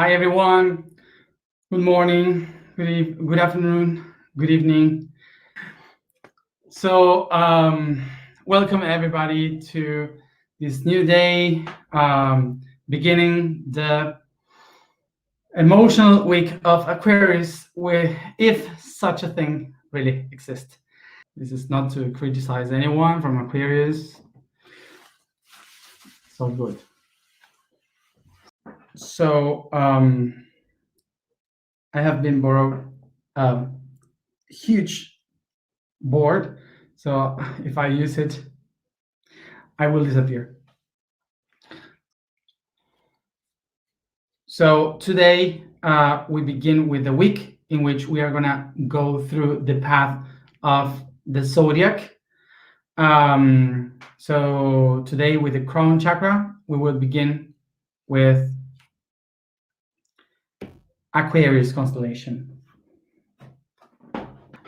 Hi everyone. Good morning. Good afternoon. Good evening. So, welcome everybody to this new day, beginning the emotional week of Aquarius, if such a thing really exists. This is not to criticize anyone from Aquarius. It's all good. So, I have been borrowed a huge board. So if I use it, I will disappear. So today we begin with the week in which we are gonna go through the path of the zodiac. So today with the crown chakra, we will begin with Aquarius constellation.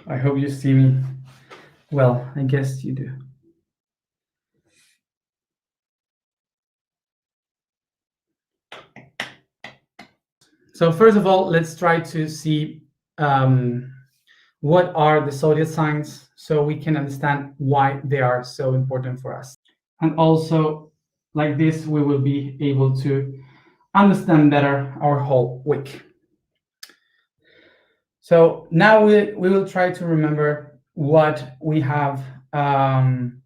I hope you see me well. I guess you do. So first of all, let's try to see what are the zodiac signs so we can understand why they are so important for us. And also, like this, we will be able to understand better our whole week. So now we will try to remember what we have learned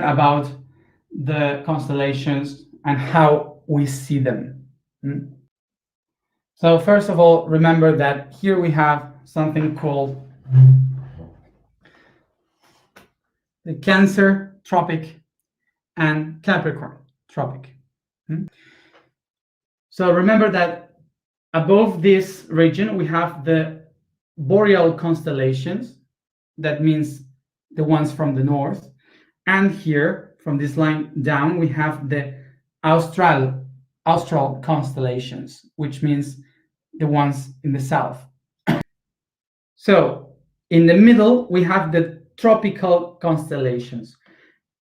about the constellations and how we see them. So first of all, remember that here we have something called the Cancer tropic and Capricorn tropic. So remember that above this region we have the boreal constellations, that means the ones from the north, and here from this line down we have the austral constellations, which means the ones in the south. So in the middle we have the tropical constellations.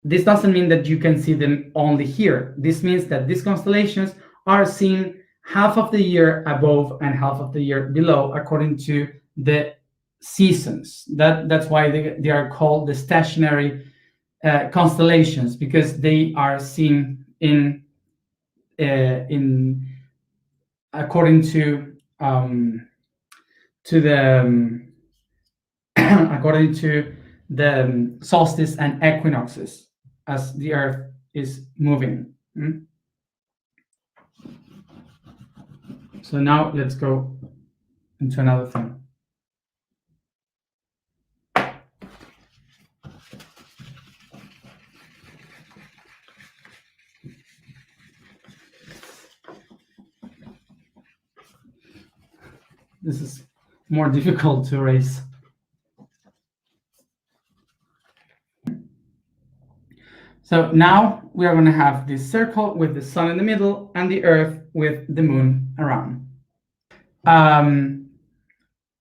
This doesn't mean that you can see them only here. This means that these constellations are seen half of the year above and half of the year below, according to the seasons. That's why they are called the stationary constellations, because they are seen in according to the according to the solstice and equinoxes as the Earth is moving. So now let's go into another thing. This is more difficult to erase. So now we are going to have this circle with the sun in the middle and the Earth with the moon around.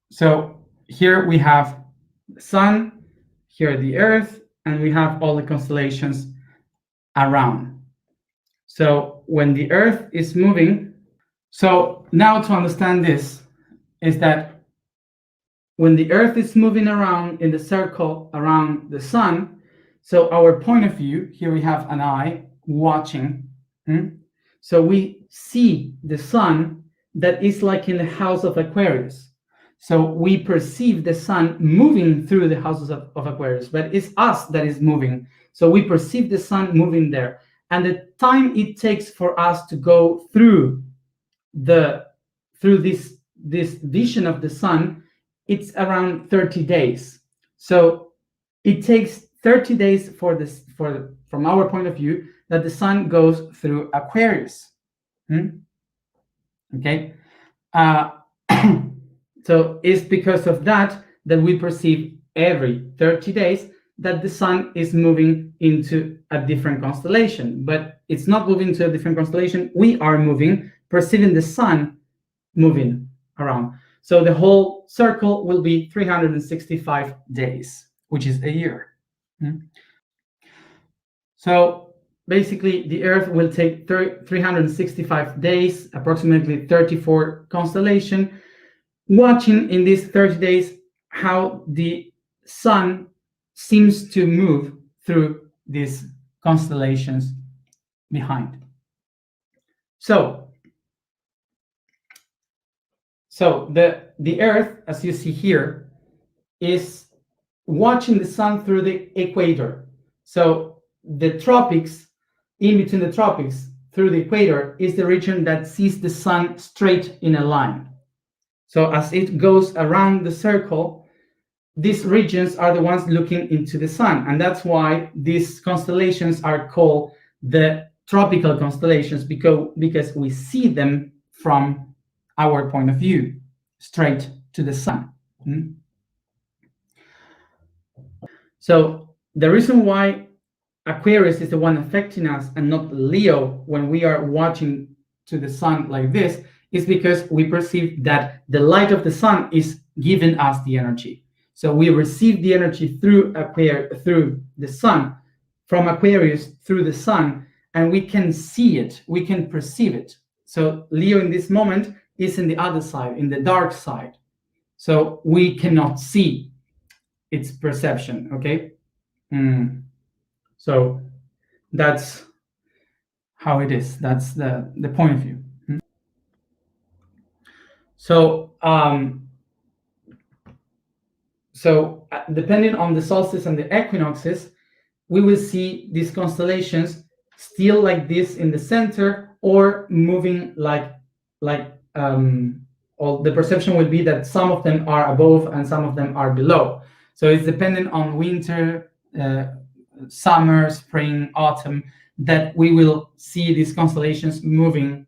So here we have the sun, here the Earth, and we have all the constellations around. So when the Earth is moving, so now to understand this is that when the Earth is moving around in the circle around the sun, so our point of view, here we have an eye watching. So we see the sun that is like in the house of Aquarius. So we perceive the sun moving through the houses of Aquarius, but it's us that is moving. So we perceive the sun moving there. And the time it takes for us to go through this vision of the sun, it's around 30 days. So it takes 30 days from our point of view that the sun goes through Aquarius. Okay. So it's because of that we perceive every 30 days that the sun is moving into a different constellation, but it's not moving to a different constellation. We are moving, perceiving the sun moving around. So the whole circle will be 365 days, which is a year. Mm. So basically, the Earth will take 365 days, approximately 34 constellation, watching in these 30 days how the sun seems to move through these constellations behind. So, the Earth, as you see here, is watching the sun through the equator. So the tropics, in between the tropics, through the equator, is the region that sees the sun straight in a line. So as it goes around the circle, these regions are the ones looking into the sun, and that's why these constellations are called the tropical constellations, because we see them from our point of view, straight to the sun. Mm. So the reason why Aquarius is the one affecting us and not Leo when we are watching to the sun like this is because we perceive that the light of the sun is giving us the energy. So we receive the energy through through the sun, from Aquarius through the sun, and we can see it, we can perceive it. So Leo in this moment is in the other side, in the dark side. So we cannot see its perception, okay? So that's how it is. That's the point of view. So depending on the solstice and the equinoxes, we will see these constellations still like this in the center or moving or the perception will be that some of them are above and some of them are below. So it's dependent on winter, summer, spring, autumn, that we will see these constellations moving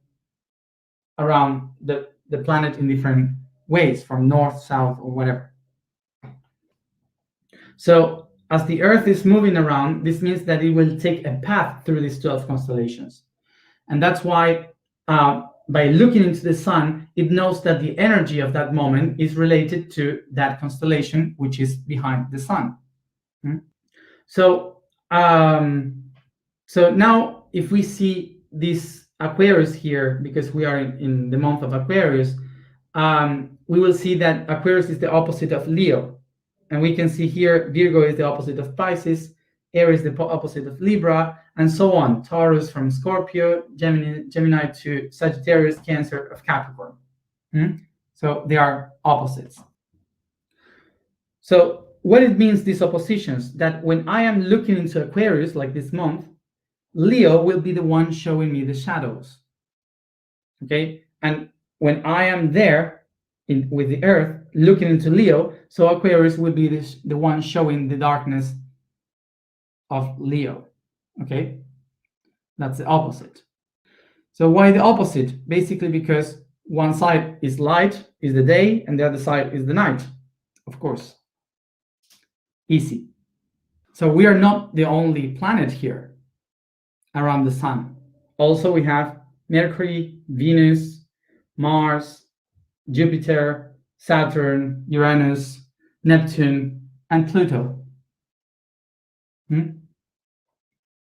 around the planet in different ways, from north, south, or whatever. So as the Earth is moving around, this means that it will take a path through these 12 constellations. And that's why by looking into the sun, it knows that the energy of that moment is related to that constellation, which is behind the sun. So, so now if we see this Aquarius here, because we are in the month of Aquarius, we will see that Aquarius is the opposite of Leo. And we can see here Virgo is the opposite of Pisces, Aries the opposite of Libra, and so on. Taurus from Scorpio, Gemini to Sagittarius, Cancer of Capricorn. So they are opposites. So what it means, these oppositions, that when I am looking into Aquarius, like this month, Leo will be the one showing me the shadows. Okay? And when I am there with the Earth looking into Leo, so Aquarius will be the one showing the darkness of Leo. Okay? That's the opposite. So why the opposite? Basically because one side is light, is the day, and the other side is the night. Of course. Easy. So we are not the only planet here around the sun. Also, we have Mercury, Venus, Mars, Jupiter, Saturn, Uranus, Neptune, and Pluto.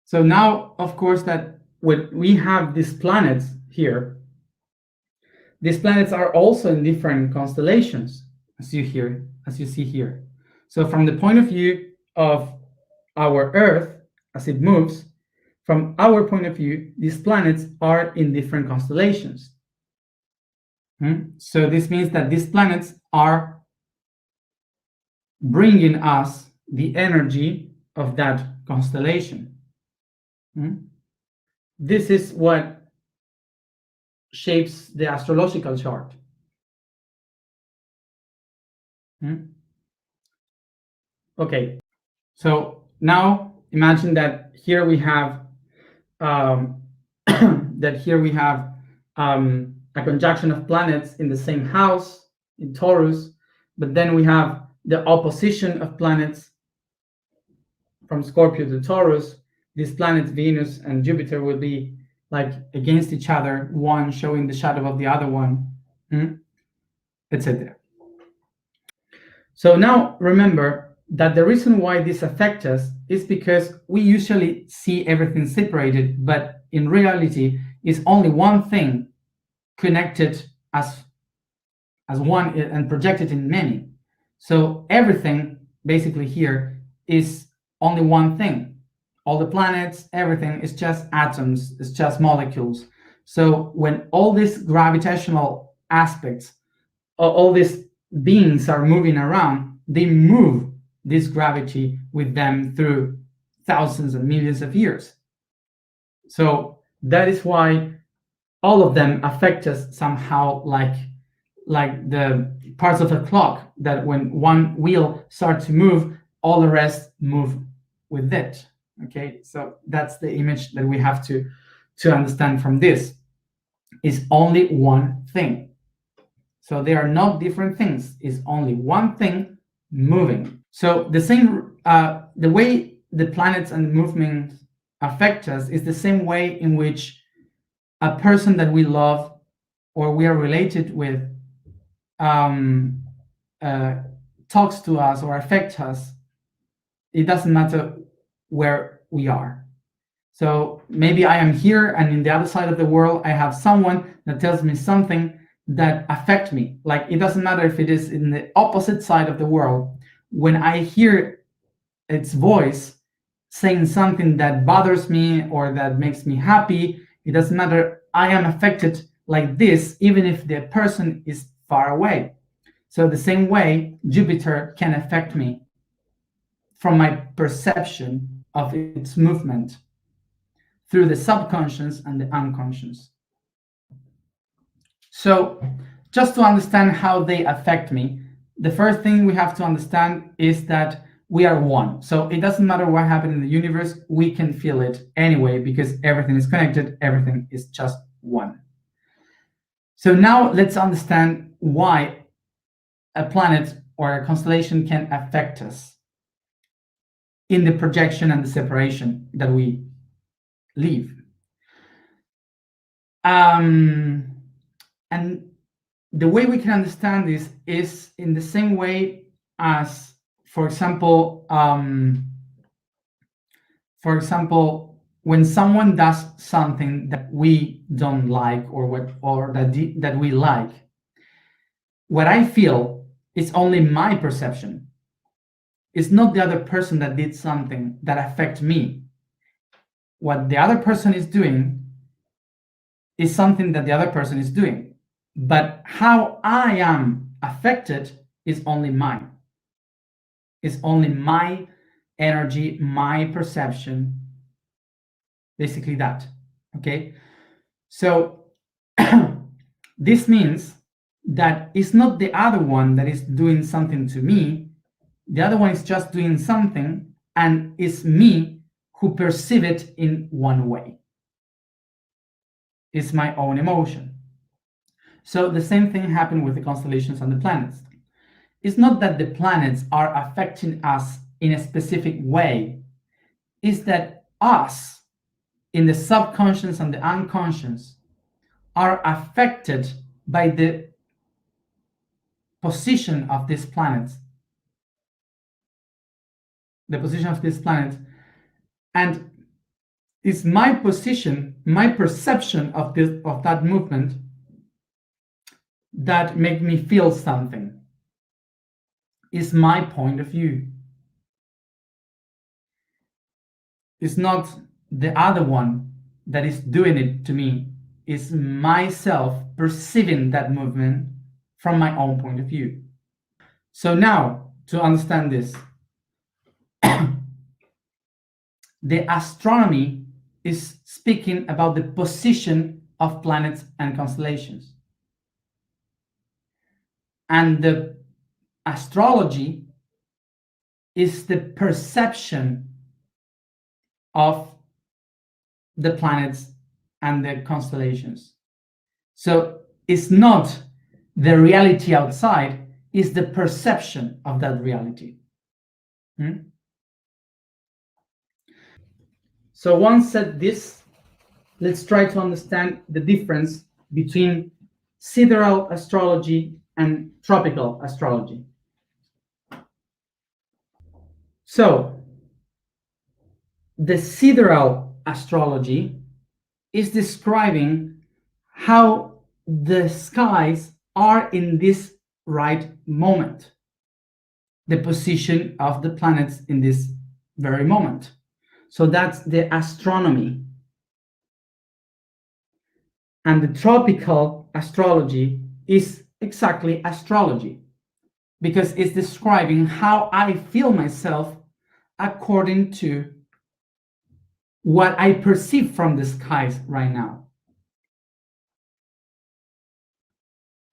So now, of course, that when we have these planets here, these planets are also in different constellations, as you see here. So from the point of view of our Earth, as it moves, from our point of view, these planets are in different constellations. So this means that these planets are bringing us the energy of that constellation. This is what shapes the astrological chart. Okay, so now imagine that here we have a conjunction of planets in the same house in Taurus, but then we have the opposition of planets from Scorpio to Taurus. These planets, Venus and Jupiter, will be like against each other, one showing the shadow of the other one, etc. So now remember that the reason why this affects us is because we usually see everything separated, but in reality, it's only one thing connected as one and projected in many. So everything basically here is only one thing. All the planets, everything is just atoms, it's just molecules. So when all these gravitational aspects, all these beings are moving around, they move this gravity with them through thousands and millions of years. So that is why all of them affect us somehow, like the parts of a clock that when one wheel starts to move, all the rest move with it. Okay, so that's the image that we have to understand from this. Is only one thing. So they are not different things. It's only one thing moving. So the way the planets and movements affect us is the same way in which a person that we love or we are related with um, uh, talks to us or affects us. It doesn't matter where we are. So maybe I am here, and in the other side of the world, I have someone that tells me something that affects me. Like it doesn't matter if it is in the opposite side of the world. When I hear its voice saying something that bothers me or that makes me happy, it doesn't matter. I am affected like this, even if the person is far away. So the same way, Jupiter can affect me from my perception of its movement through the subconscious and the unconscious. So just to understand how they affect me, the first thing we have to understand is that we are one. So it doesn't matter what happened in the universe, we can feel it anyway because everything is connected, everything is just one. So now let's understand why a planet or a constellation can affect us in the projection and the separation that we live. And the way we can understand this is in the same way as, for example, when someone does something that we don't like or that we like, what I feel is only my perception. It's not the other person that did something that affects me. What the other person is doing is something that the other person is doing. But how I am affected is only mine. It's only my energy, my perception, basically that. Okay? So this means that it's not the other one that is doing something to me. The other one is just doing something, and it's me who perceive it in one way. It's my own emotion. So the same thing happened with the constellations and the planets. It's not that the planets are affecting us in a specific way. It's that us, in the subconscious and the unconscious, are affected by the position of these planets. The position of this planet. And it's my position, my perception of that movement that make me feel something. Is my point of view. It's not the other one that is doing it to me. It's myself perceiving that movement from my own point of view. So now, to understand this, the astronomy is speaking about the position of planets and constellations. And the astrology is the perception of the planets and the constellations. So it's not the reality outside, it's the perception of that reality. So once said this, let's try to understand the difference between sidereal astrology and tropical astrology. So the sidereal astrology is describing how the skies are in this right moment, the position of the planets in this very moment. So that's the astronomy. And the tropical astrology is exactly astrology because it's describing how I feel myself according to what I perceive from the skies right now.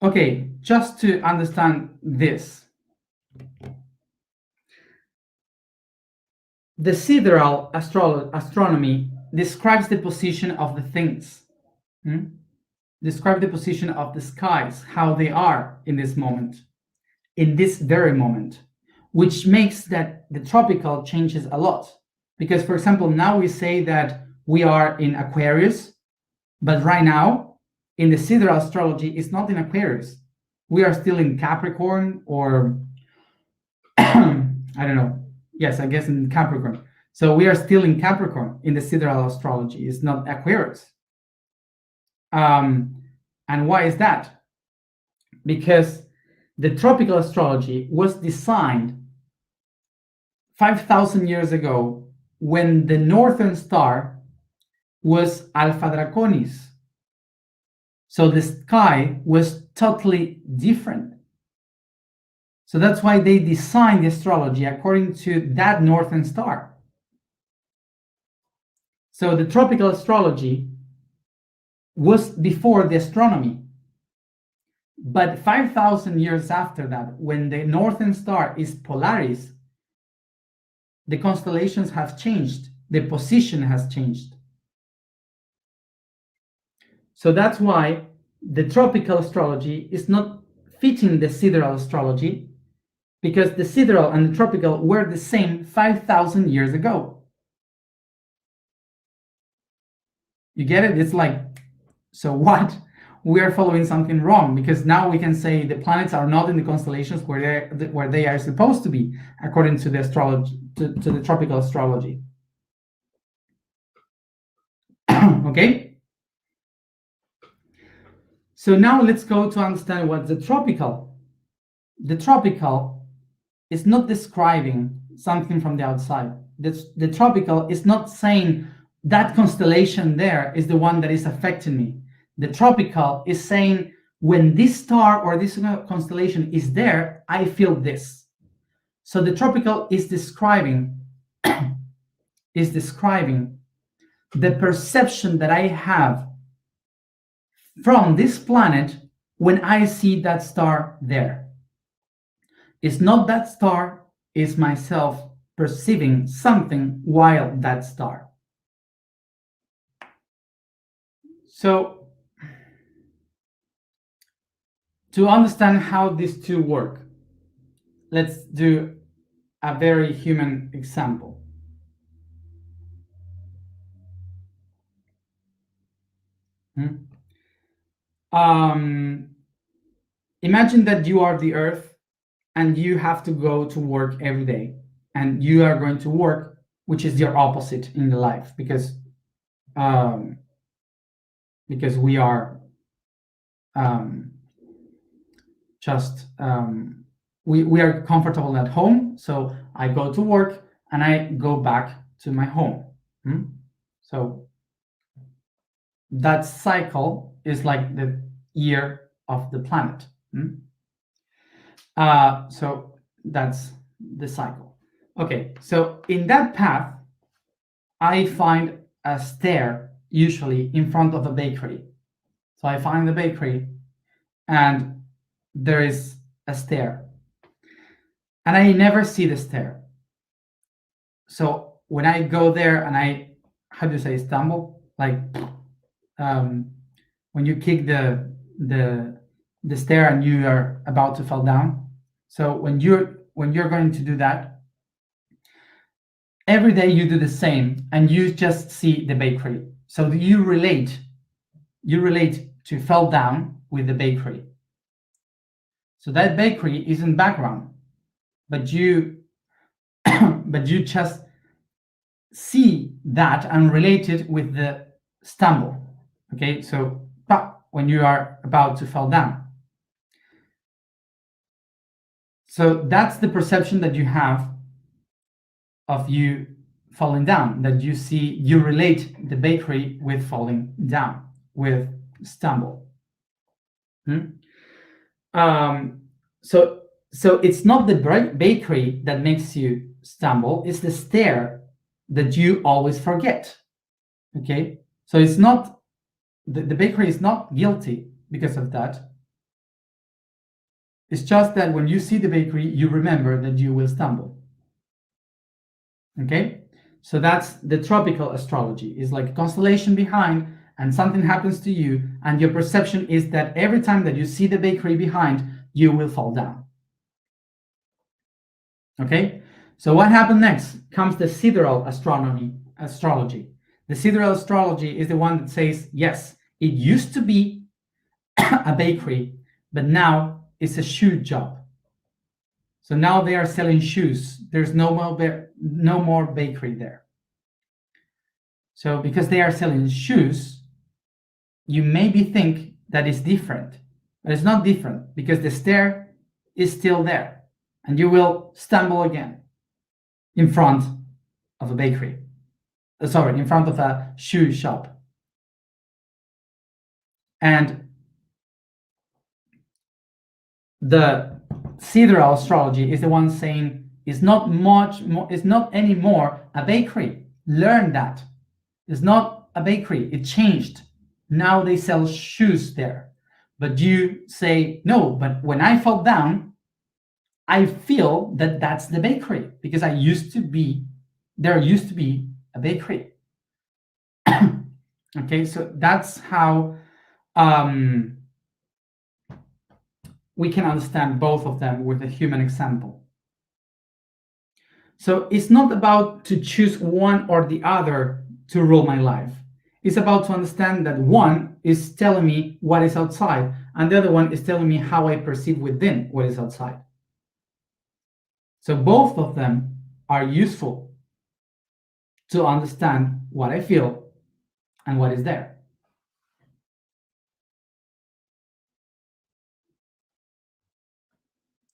Okay, just to understand this, the sidereal astronomy describes the position of the things, describe the position of the skies, how they are in this moment, in this very moment, which makes that the tropical changes a lot. Because, for example, now we say that we are in Aquarius, but right now, in the sidereal astrology, it's not in Aquarius. We are still in Capricorn, or I don't know. Yes, I guess in Capricorn. So we are still in Capricorn in the sidereal astrology. It's not Aquarius. And why is that? Because the tropical astrology was designed 5,000 years ago when the northern star was Alpha Draconis. So the sky was totally different. So that's why they designed the astrology according to that northern star. So the tropical astrology was before the astronomy. But 5,000 years after that, when the northern star is Polaris, the constellations have changed, the position has changed. So that's why the tropical astrology is not fitting the sidereal astrology, because the sidereal and the tropical were the same 5,000 years ago. You get it? It's like, so what? We are following something wrong, because now we can say the planets are not in the constellations where they are supposed to be, according to the astrology, to the tropical astrology. Okay? So now let's go to understand what the tropical. The tropical is not describing something from the outside. The tropical is not saying that constellation there is the one that is affecting me. The tropical is saying when this star or this constellation is there, I feel this. So the tropical is describing the perception that I have from this planet when I see that star there. It's not that star, it's myself perceiving something while that star. So, to understand how these two work, let's do a very human example. Imagine that you are the Earth and you have to go to work every day, and you are going to work, which is your opposite in the life, because we are just we are comfortable at home. So I go to work and I go back to my home. So that cycle is like the year of the planet. So that's the cycle. Okay, so in that path, I find a stair usually in front of a bakery. So I find the bakery and there is a stair. And I never see the stair. So when I go there and I, how do you say, stumble? Like when you kick the stair and you are about to fall down. So when you're going to do that, every day you do the same and you just see the bakery. So you relate to fall down with the bakery. So that bakery is in background, but you but you just see that and relate it with the stumble. Okay, so when you are about to fall down. So that's the perception that you have of you falling down, that you see, you relate the bakery with falling down, with stumble. Um, so it's not the bakery that makes you stumble, it's the stair that you always forget. Okay, so it's not the bakery is not guilty because of that. It's just that when you see the bakery, you remember that you will stumble. Okay, so that's the tropical astrology. It's like a constellation behind, and something happens to you, and your perception is that every time that you see the bakery behind, you will fall down. Okay, so what happened next? Comes the sidereal astrology. The sidereal astrology is the one that says, yes, it used to be a bakery, but now it's a shoe job. So now they are selling shoes. There's no more bakery there. So because they are selling shoes, you maybe think that it's different, but it's not different because the stair is still there, and you will stumble again in front of a bakery. Sorry, in front of a shoe shop. And the sidereal astrology is the one saying it's not much more, it's not anymore a bakery. Learn that. It's not a bakery, it changed. Now they sell shoes there. But you say, no, but when I fall down, I feel that that's the bakery because there used to be a bakery. Okay, so that's how we can understand both of them with a human example. So it's not about to choose one or the other to rule my life. It's about to understand that one is telling me what is outside, and the other one is telling me how I perceive within what is outside. So both of them are useful to understand what I feel and what is there.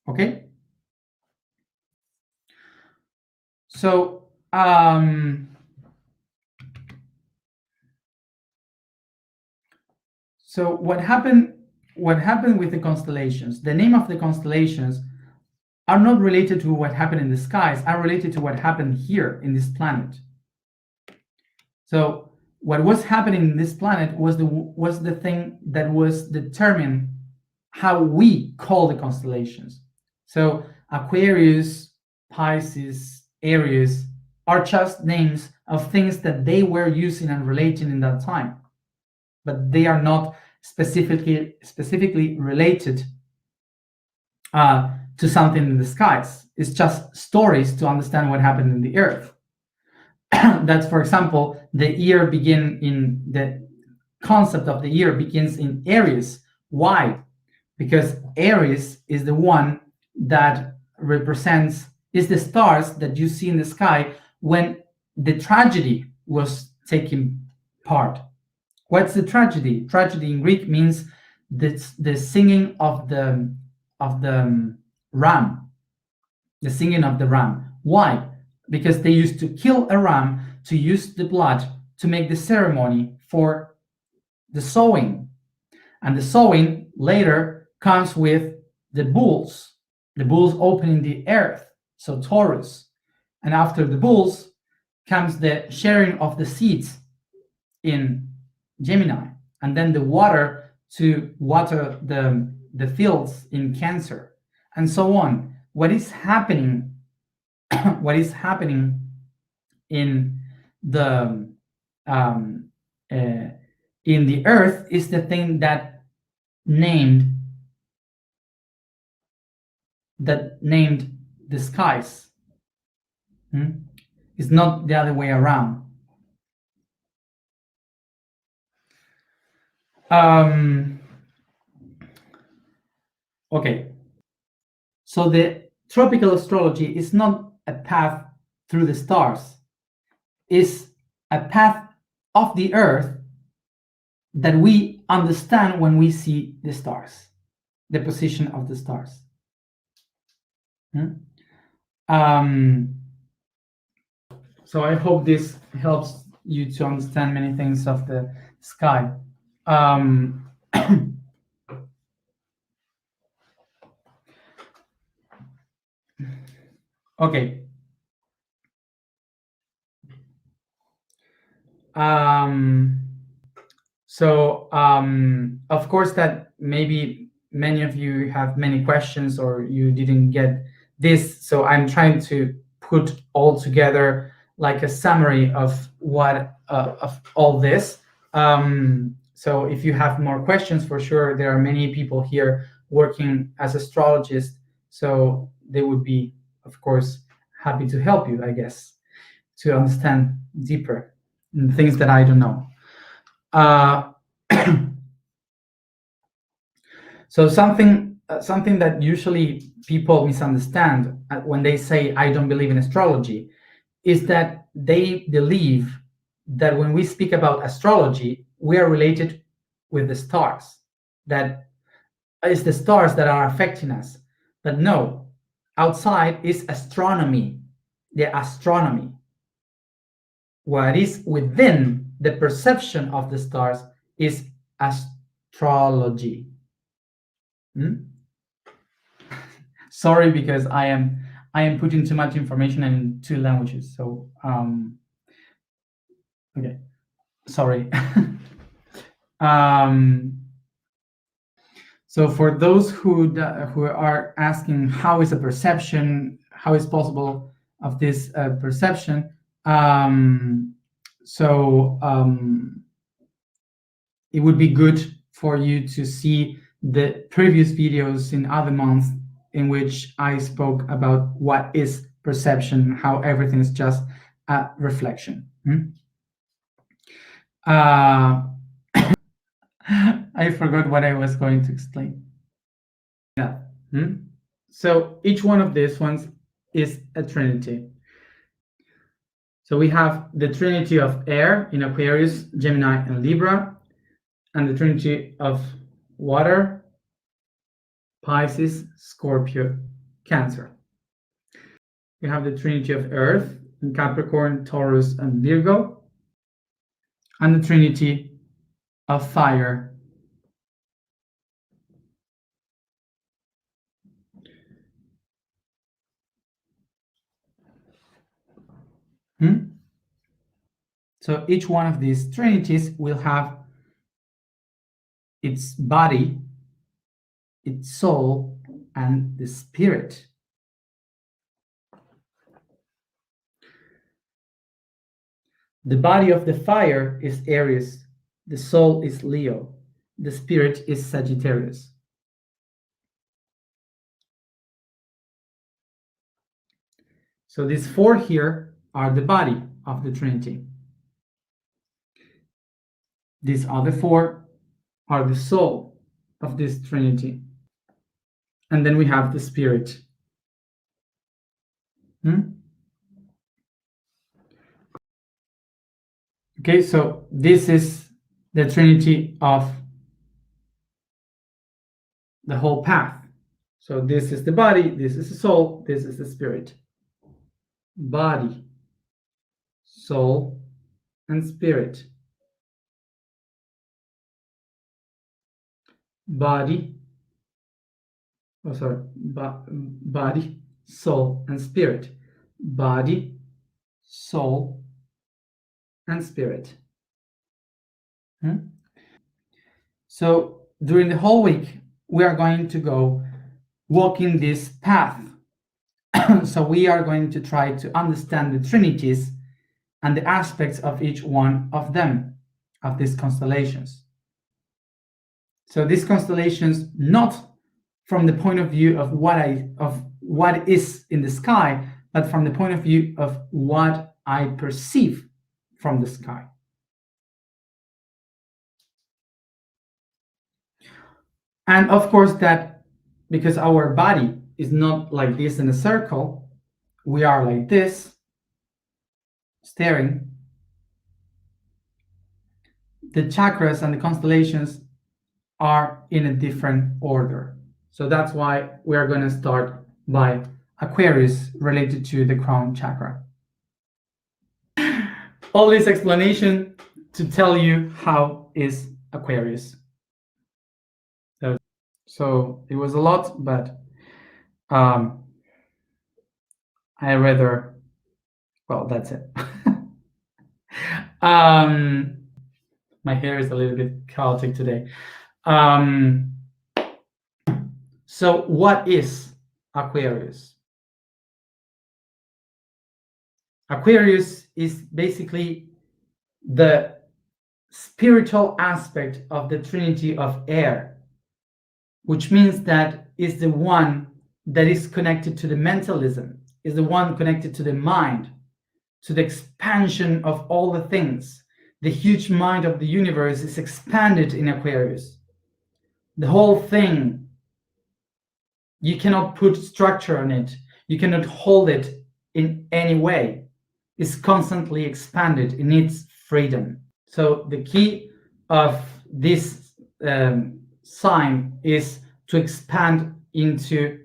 Okay? So what happened with the constellations, the name of the constellations are not related to what happened in the skies, are related to what happened here in this planet. So what was happening in this planet was the thing that was determined how we call the constellations. So Aquarius, Pisces, Aries are just names of things that they were using and relating in that time, but they are not specifically related to something in the skies. It's just stories to understand what happened in the earth. That's, for example, the concept of the year begins in Aries. Why? Because Aries is the one that is the stars that you see in the sky when the tragedy was taking part. What's the tragedy? Tragedy in Greek means the singing of the ram, the singing of the ram. Why? Because they used to kill a ram to use the blood to make the ceremony for the sowing. And the sowing later comes with the bulls opening the earth, so Taurus. And after the bulls comes the sharing of the seeds in Gemini, and then the water to water the fields in Cancer, and so on. What is happening in the in the earth is the thing that named the skies. It's not the other way around. Okay, so the tropical astrology is not a path through the stars is a path of the earth that we understand when we see the stars, the position of the stars. Hmm? Um, so I hope this helps you to understand many things of the sky. Um, okay. Um, of course, that maybe many of you have many questions or you didn't get this. So I'm trying to put all together like a summary of what of all this. So if you have more questions, for sure, there are many people here working as astrologists. So they would be, of course, happy to help you, I guess, to understand deeper things that I don't know. Uh, so something that usually people misunderstand when they say I don't believe in astrology is that they believe that when we speak about astrology, we are related with the stars. That is the stars that are affecting us. But no, outside is astronomy, the astronomy. What is within the perception of the stars is astrology. Hmm? Sorry, because I am putting too much information in two languages. So okay, sorry. um, so for those who are asking how is a perception, how is possible of this perception, um, so it would be good for you to see the previous videos in other months in which I spoke about what is perception, how everything is just a reflection. Uh, I forgot what I was going to explain. Yeah. So each one of these ones is a trinity. So we have the trinity of air in Aquarius, Gemini, and Libra, and the trinity of water, Pisces, Scorpio, Cancer. We have the trinity of earth in Capricorn, Taurus, and Virgo, and the trinity of fire So each one of these trinities will have its body, its soul, and the spirit. The body of the fire is Aries, the soul is Leo, the spirit is Sagittarius. So these four here are the body of the Trinity. These other four are the soul of this Trinity. And then we have the spirit. Okay, so this is the Trinity of the whole path. So this is the body, this is the soul, this is the spirit. Body, soul, and spirit. Body, body, soul, and spirit. Body, soul, and spirit. So during the whole week, we are going to go walking this path. So we are going to try to understand the trinities and the aspects of each one of them, of these constellations. So these constellations, not from the point of view of what is in the sky, but from the point of view of what I perceive from the sky. And of course, that because our body is not like this in a circle, we are like this. staring, the chakras and the constellations are in a different order. So that's why we are going to start by Aquarius related to the crown chakra. All this explanation to tell you how is Aquarius. So it was a lot, but um, I rather, well, that's it. My hair is a little bit chaotic today. So what is Aquarius? Aquarius is basically the spiritual aspect of the Trinity of air, which means that is the one that is connected to the mentalism, is the one connected to the mind, to the expansion of all the things. The huge mind of the universe is expanded in Aquarius. The whole thing, you cannot put structure on it, you cannot hold it in any way, is constantly expanded in its freedom. So the key of this sign is to expand into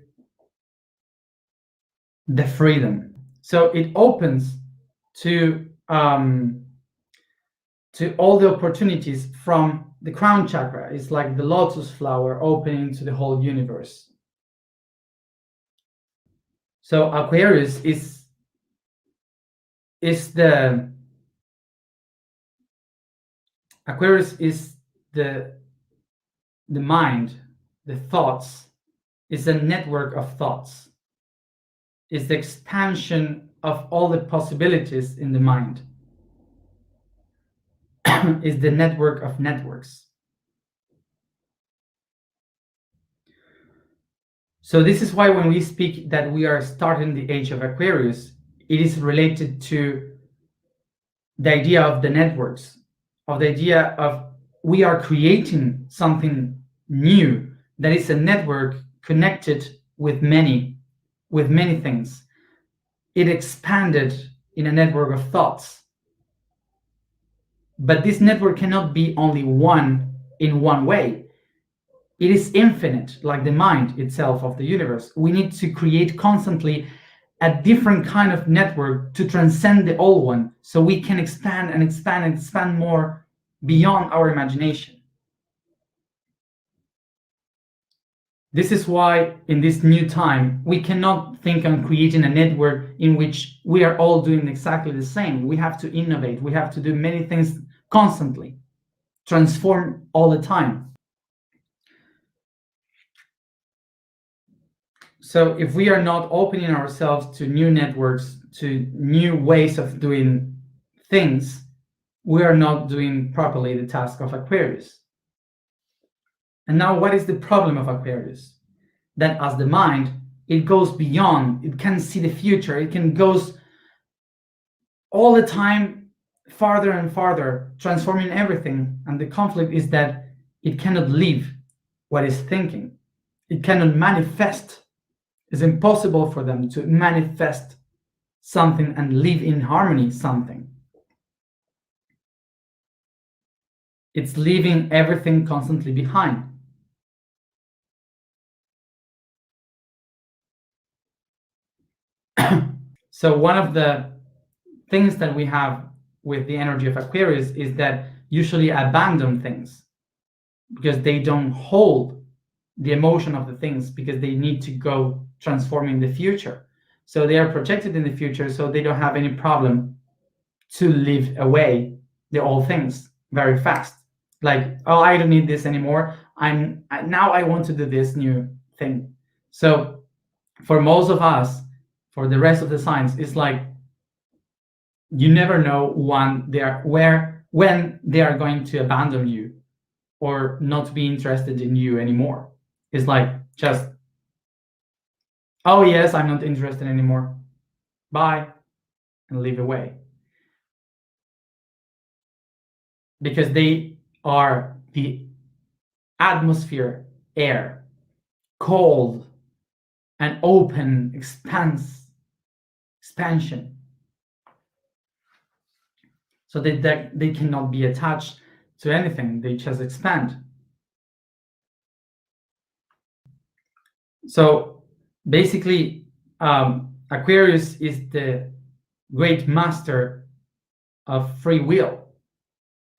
the freedom. So it opens to all the opportunities from the crown chakra. It's like the lotus flower opening to the whole universe. So Aquarius is the Aquarius is the mind, the thoughts, is a network of thoughts, is the expansion of all the possibilities in the mind, is the network of networks. So this is why when we speak that we are starting the age of Aquarius, it is related to the idea of the networks, of the idea of we are creating something new that is a network connected with many things. It expanded in a network of thoughts. But this network cannot be only one in one way. It is infinite, like the mind itself of the universe. We need to create constantly a different kind of network to transcend the old one, so we can expand and expand and expand more beyond our imagination. This is why in this new time, we cannot think on creating a network in which we are all doing exactly the same. We have to innovate. We have to do many things constantly, transform all the time. So if we are not opening ourselves to new networks, to new ways of doing things, we are not doing properly the task of Aquarius. And now what is the problem of Aquarius? That as the mind, it goes beyond, it can see the future, it can goes all the time farther and farther, transforming everything. And the conflict is that it cannot live what it's thinking. It cannot manifest. It's impossible for them to manifest something and live in harmony something. It's leaving everything constantly behind. So one of the things that we have with the energy of Aquarius is that usually abandon things because they don't hold the emotion of the things, because they need to go transforming the future. So they are projected in the future, so they don't have any problem to live away the old things very fast. Like, oh, I don't need this anymore. Now I want to do this new thing. So for most of us, for the rest of the signs, it's like you never know when they are going to abandon you or not be interested in you anymore. It's like just, oh yes, I'm not interested anymore. Bye, and leave away. Because they are the atmosphere, air, cold and open expansion. So they cannot be attached to anything, they just expand. So basically, Aquarius is the great master of free will,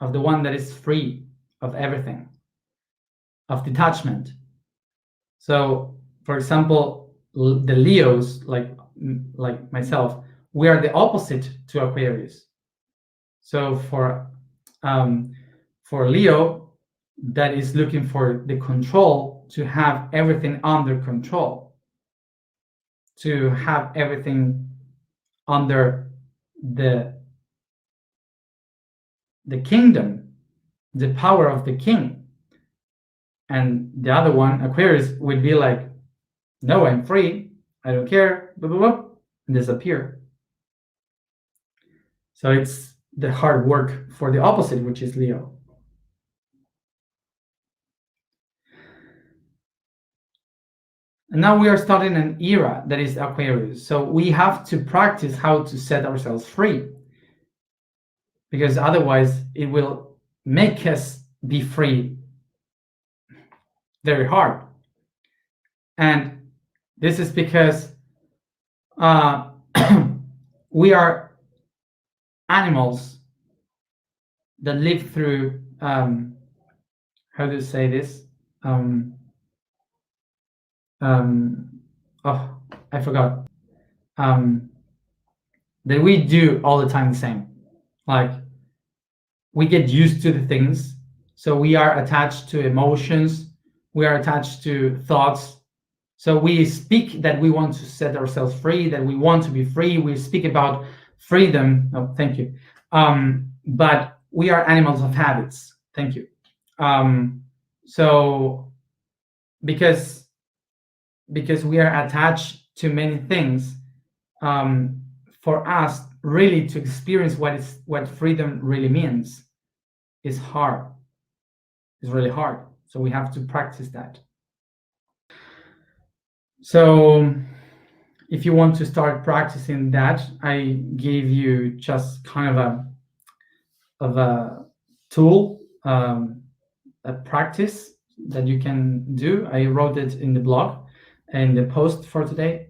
of the one that is free of everything, of detachment. So, for example, the Leos, like myself, we are the opposite to Aquarius. So um, for Leo, that is looking for the control, to have everything under control, to have everything under the the kingdom, the power of the king. And the other one, Aquarius, would be like, no, I'm free, I don't care, blah blah blah, and disappear. So it's the hard work for the opposite, which is Leo. And now we are starting an era that is Aquarius. So we have to practice how to set ourselves free, because otherwise it will make us be free very hard. And this is because uh, we are animals that live through, how do you say this? Um, um, oh, I forgot. Um, that we do all the time the same. Like, we get used to the things, so we are attached to emotions, we are attached to thoughts. So we speak that we want to set ourselves free, that we want to be free, we speak about freedom. Oh, thank you. But we are animals of habits. Thank you. So because we are attached to many things, um, for us really to experience what freedom really means is hard. It's really hard. So we have to practice that. So if you want to start practicing that, I gave you just kind of a tool, a practice that you can do. I wrote it in the blog and the post for today.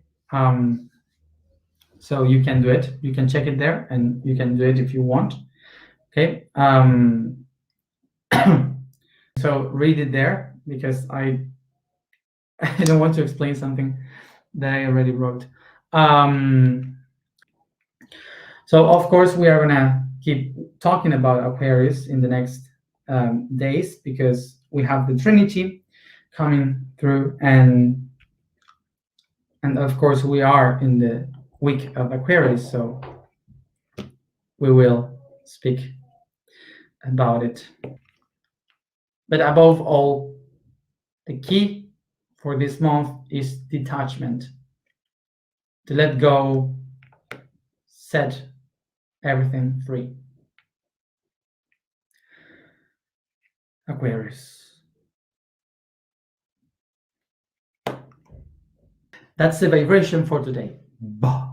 So you can do it. You can check it there, and you can do it if you want. Okay. So read it there, because I don't want to explain something that I already wrote. So of course we are gonna keep talking about Aquarius in the next days, because we have the Trinity coming through, and of course we are in the week of Aquarius, so we will speak about it. But above all, the key for this month is detachment, to let go, set everything free. Aquarius. That's the vibration for today. Bah,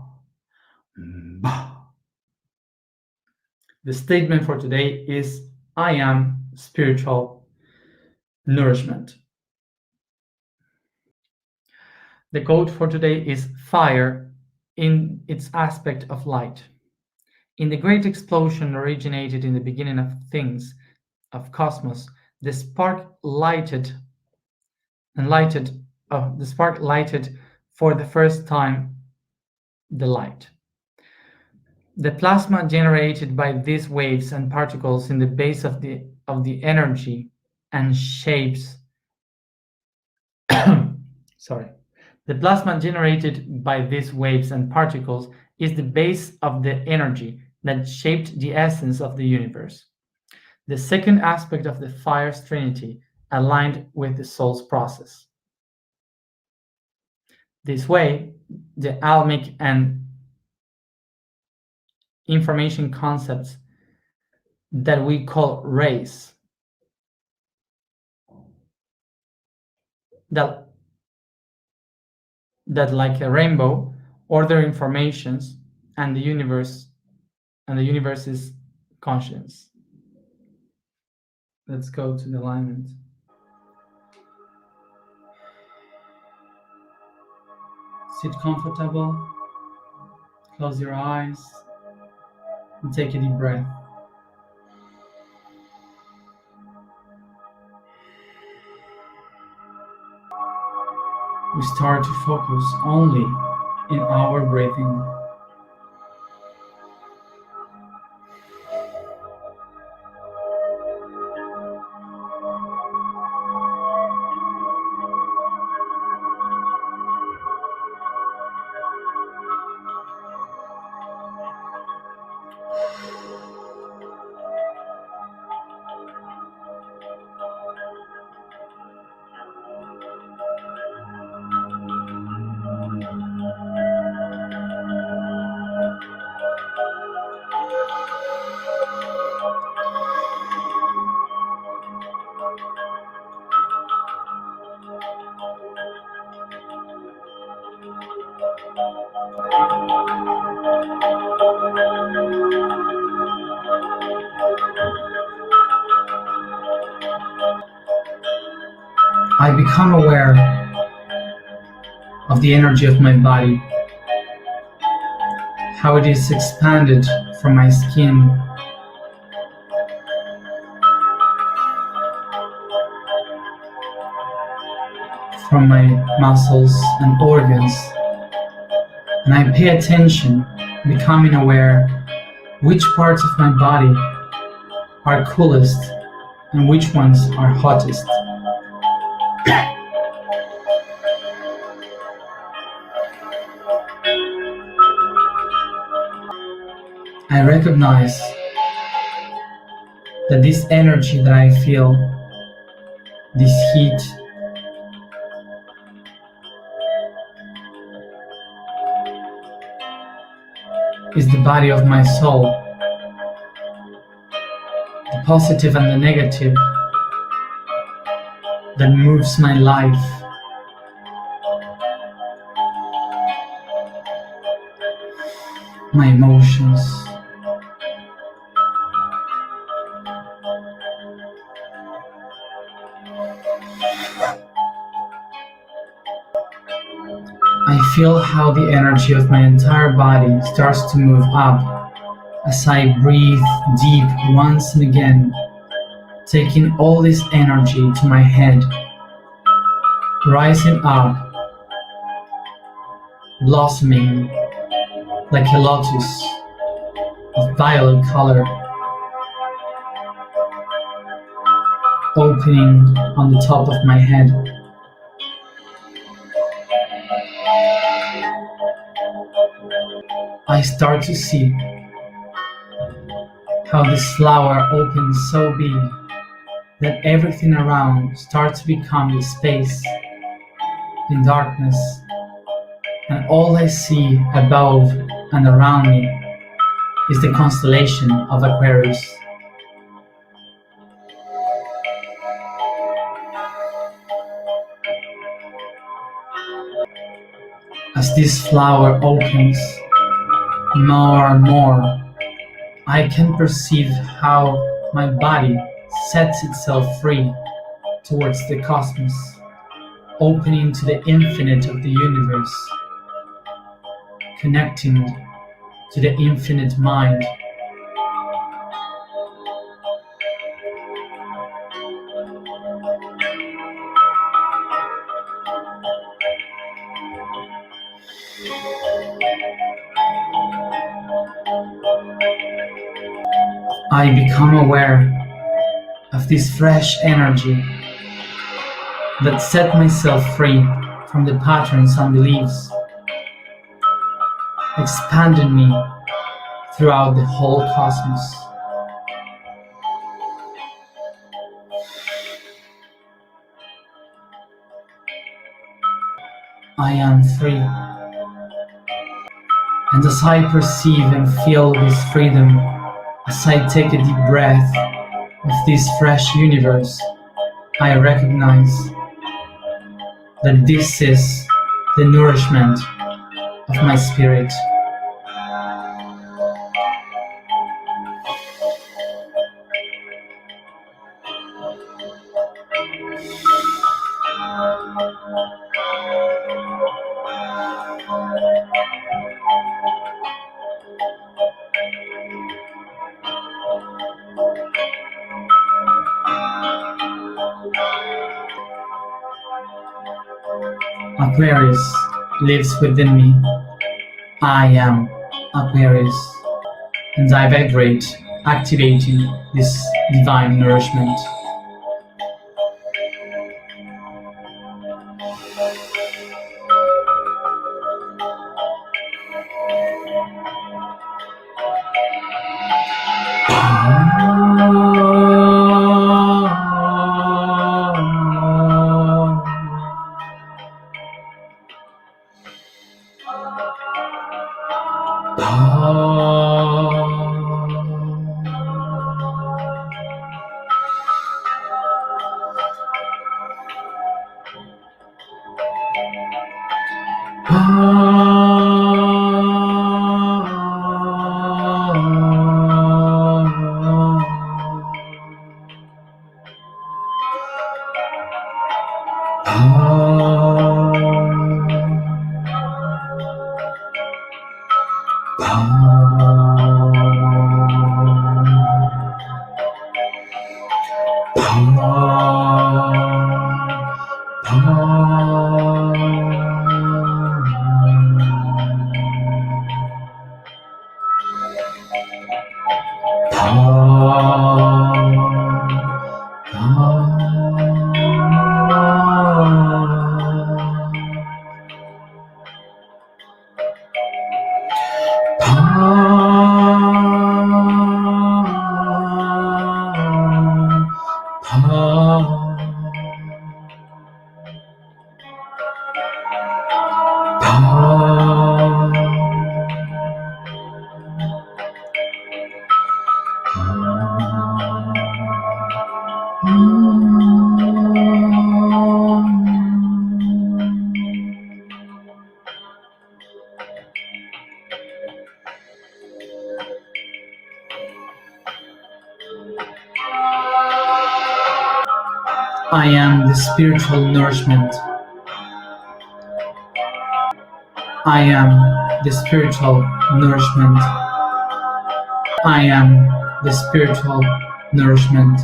bah. The statement for today is, I am spiritual nourishment. The quote for today is, fire in its aspect of light. In the great explosion originated in the beginning of things, of cosmos, the spark lighted the spark lighted for the first time the light. The plasma generated by these waves and particles in the base of the energy and shapes sorry. The plasma generated by these waves and particles is the base of the energy that shaped the essence of the universe. The second aspect of the fire's trinity aligned with the soul's process. This way, the almic and information concepts that we call rays, that like a rainbow order informations and the universe's conscience. Let's go to the alignment. Sit comfortable, close your eyes, and take a deep breath. We start to focus only in our breathing. I become aware of the energy of my body, how it is expanded from my skin, from my muscles and organs, and I pay attention, becoming aware which parts of my body are coolest and which ones are hottest. I recognize that this energy that I feel, this heat, is the body of my soul, the positive and the negative that moves my life. My emotions. I feel how the energy of my entire body starts to move up as I breathe deep once and again, taking all this energy to my head, rising up, blossoming like a lotus of violet color, opening on the top of my head. I start to see how this flower opens so big that everything around starts to become the space in darkness, and all I see above and around me is the constellation of Aquarius. As this flower opens more and more, I can perceive how my body sets itself free towards the cosmos, opening to the infinite of the universe, connecting to the infinite mind. I become aware of this fresh energy that set myself free from the patterns and beliefs, expanding me throughout the whole cosmos. I am free. And as I perceive and feel this freedom, as I take a deep breath of this fresh universe, I recognize that this is the nourishment of my spirit. Aquarius lives within me. I am Aquarius, and I vibrate, activating this divine nourishment. I am the spiritual nourishment. I am the spiritual nourishment. I am the spiritual nourishment.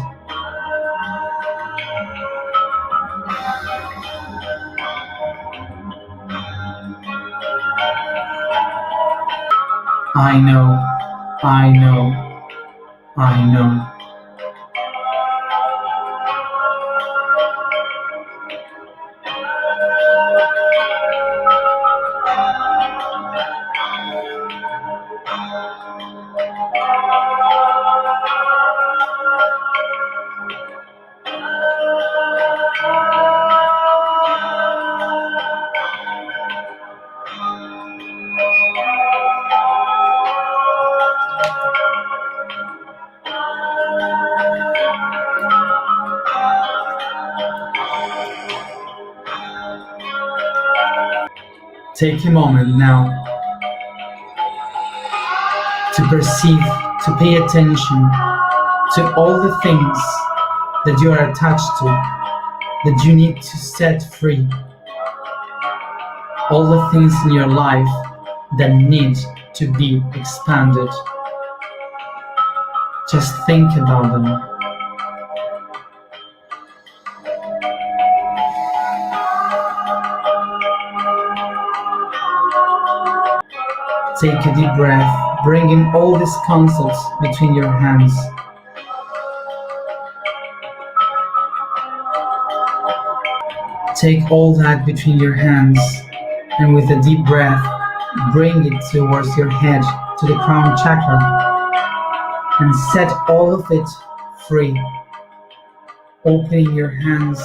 I know, I know, I know. Take a moment now to perceive, to pay attention to all the things that you are attached to, that you need to set free, all the things in your life that need to be expanded. Just think about them. Take a deep breath, bringing all these concepts between your hands. Take all that between your hands, and with a deep breath, bring it towards your head, to the crown chakra, and set all of it free. Opening your hands,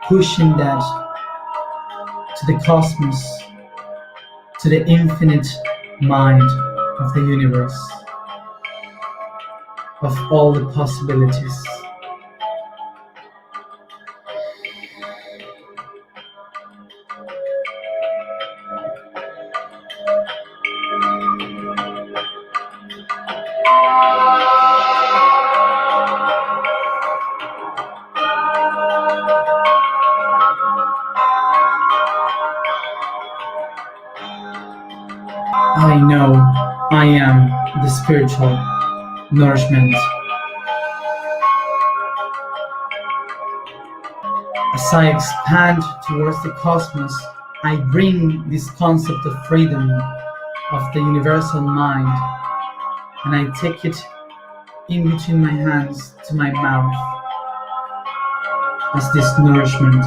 pushing that to the cosmos, to the infinite mind of the universe, of all the possibilities. I know I am the spiritual nourishment. As I expand towards the cosmos, I bring this concept of freedom, of the universal mind, and I take it in between my hands to my mouth as this nourishment,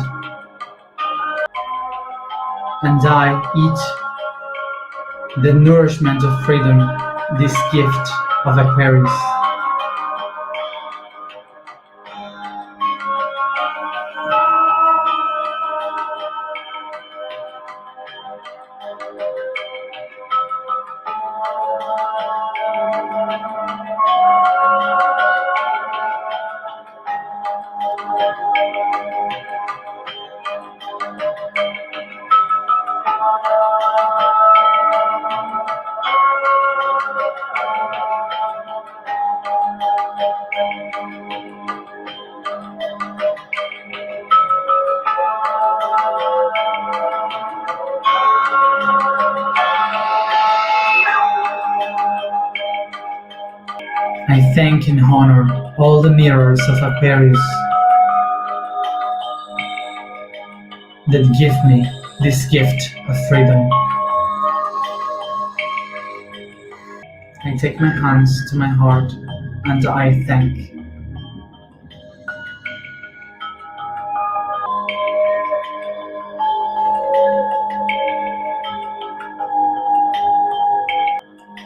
and I eat the nourishment of freedom, this gift of Aquarius. I thank and honor all the mirrors of Aquarius that give me this gift of freedom. I take my hands to my heart and I thank.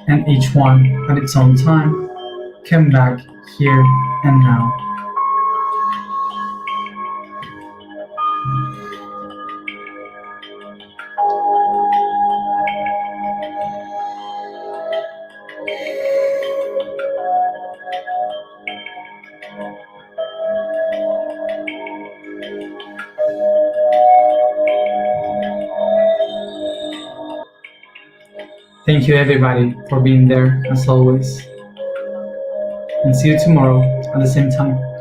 And each one at its own time come back here and now. Thank you everybody for being there as always. And see you tomorrow at the same time.